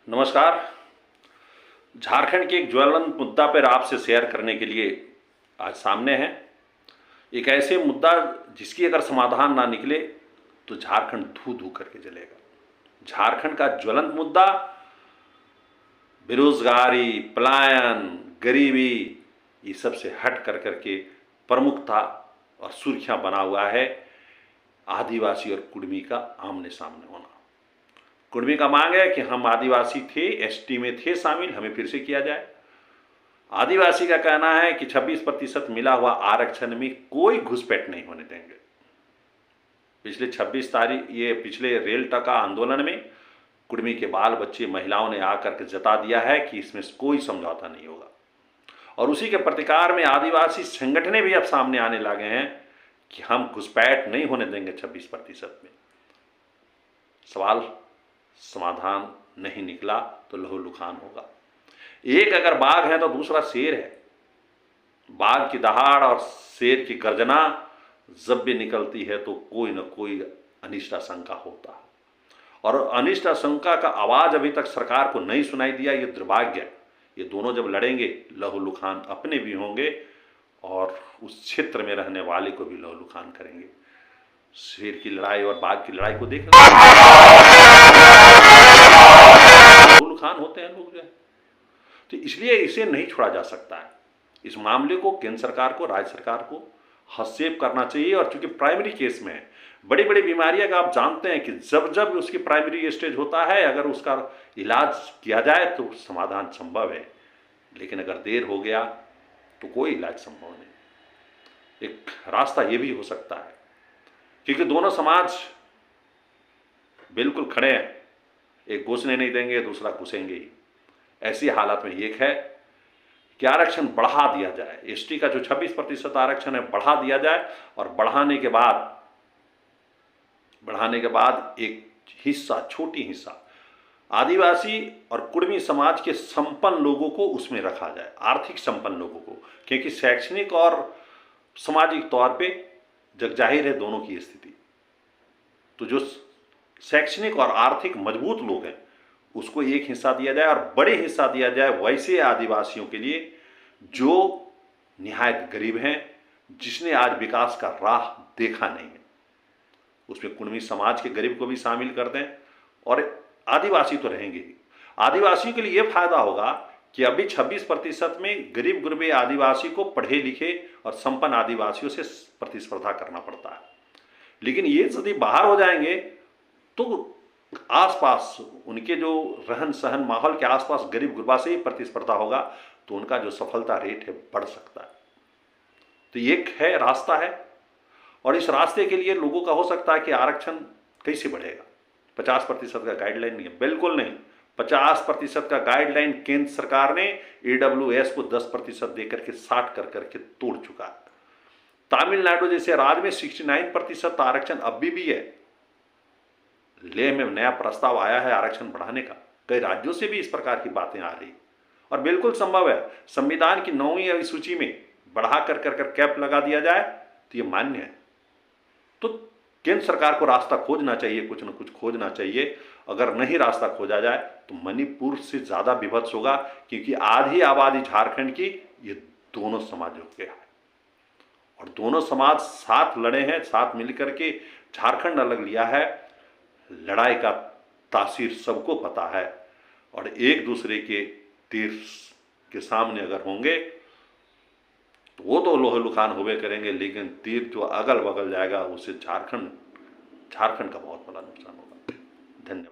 नमस्कार। झारखंड के एक ज्वलंत मुद्दा पर आपसे शेयर करने के लिए आज सामने है। एक ऐसे मुद्दा जिसकी अगर समाधान ना निकले तो झारखंड धू धू करके जलेगा। झारखंड का ज्वलंत मुद्दा बेरोजगारी, पलायन, गरीबी, ये सब से हट कर करके प्रमुखता और सुर्खियां बना हुआ है आदिवासी और कुर्मी का आमने सामने होना। कुर्मी का मांग है कि हम आदिवासी थे, एसटी में थे शामिल, हमें फिर से किया जाए। आदिवासी का कहना है कि 26% मिला हुआ आरक्षण में कोई घुसपैठ नहीं होने देंगे। पिछले 26 तारीख ये पिछले रेल टका आंदोलन में कुर्मी के बाल बच्चे महिलाओं ने आकर के जता दिया है कि इसमें कोई समझौता नहीं होगा। और उसी के प्रतिकार में आदिवासी संगठनें भी अब सामने आने लगे हैं कि हम घुसपैठ नहीं होने देंगे 26% में। सवाल समाधान नहीं निकला तो लहूलुहान होगा। एक अगर बाघ है तो दूसरा शेर है। बाघ की दहाड़ और शेर की गर्जना जब भी निकलती है तो कोई न कोई अनिष्ट आशंका होता है, और अनिष्ट आशंका का आवाज अभी तक सरकार को नहीं सुनाई दिया। ये दुर्भाग्य है। ये दोनों जब लड़ेंगे लहूलुहान अपने भी होंगे और उस क्षेत्र में रहने वाले को भी लहूलुहान करेंगे। शेर की लड़ाई और बाघ की लड़ाई को देख लहूलुहान होते हैं लोग जो है। तो इसलिए इसे नहीं छोड़ा जा सकता है। इस मामले को केंद्र सरकार को, राज्य सरकार को हस्तक्षेप करना चाहिए। और चूंकि प्राइमरी केस में है, बड़ी बड़ी बीमारियां का आप जानते हैं कि जब जब उसकी प्राइमरी स्टेज होता है, अगर उसका इलाज किया जाए तो समाधान संभव है, लेकिन अगर देर हो गया तो कोई इलाज संभव नहीं। एक रास्ता ये भी हो सकता है, क्योंकि दोनों समाज बिल्कुल खड़े हैं, एक घुसने नहीं देंगे, दूसरा घुसेंगे ही। ऐसी हालत में एक है कि आरक्षण बढ़ा दिया जाए। एसटी का जो 26% आरक्षण है बढ़ा दिया जाए, और बढ़ाने के बाद एक हिस्सा, छोटी हिस्सा आदिवासी और कुर्मी समाज के संपन्न लोगों को उसमें रखा जाए, आर्थिक संपन्न लोगों को। क्योंकि शैक्षणिक और सामाजिक तौर पे जगजाहिर है दोनों की स्थिति। तो जो शैक्षणिक और आर्थिक मजबूत लोग हैं उसको एक हिस्सा दिया जाए, और बड़े हिस्सा दिया जाए वैसे आदिवासियों के लिए जो निहायत गरीब हैं, जिसने आज विकास का राह देखा नहीं है। उसमें कुर्मी समाज के गरीब को भी शामिल कर दें, और आदिवासी तो रहेंगे ही। आदिवासियों के लिए यह फायदा होगा कि अभी 26% में गरीब गुरबे आदिवासी को पढ़े लिखे और संपन्न आदिवासियों से प्रतिस्पर्धा करना पड़ता है। लेकिन ये यदि बाहर हो जाएंगे तो आसपास उनके जो रहन सहन माहौल के आसपास गरीब गुरबा से ही प्रतिस्पर्धा होगा, तो उनका जो सफलता रेट है बढ़ सकता है। तो एक है, रास्ता है, और इस रास्ते के लिए लोगों का हो सकता है कि आरक्षण कैसे बढ़ेगा। 50% का गाइडलाइन नहीं है, बिल्कुल नहीं। 50% का गाइडलाइन केंद्र सरकार ने AWS को 10% देकर के 60 कर करके तोड़ चुका है। तमिलनाडु जैसे राज्य में 69% आरक्षण अभी भी है। लेह में नया प्रस्ताव आया है आरक्षण बढ़ाने का। कई राज्यों से भी इस प्रकार की बातें आ रही, और बिल्कुल संभव है संविधान की 9वीं अनुसूची में बढ़ा कर कैप लगा दिया जाए तो ये मान्य है। तो केंद्र सरकार को रास्ता खोजना चाहिए, कुछ न कुछ खोजना चाहिए। अगर नहीं रास्ता खोजा जाए तो मणिपुर से ज्यादा विभत्स होगा, क्योंकि आधी आबादी झारखंड की ये दोनों समाजों के है, और दोनों समाज साथ लड़े हैं, साथ मिलकर के झारखंड अलग लिया है। लड़ाई का तासीर सबको पता है, और एक दूसरे के तीर के सामने अगर होंगे तो वो तो लहूलुहान होवे करेंगे, लेकिन तीर जो अगल बगल जाएगा उससे झारखंड का बहुत बड़ा नुकसान होगा। धन्यवाद।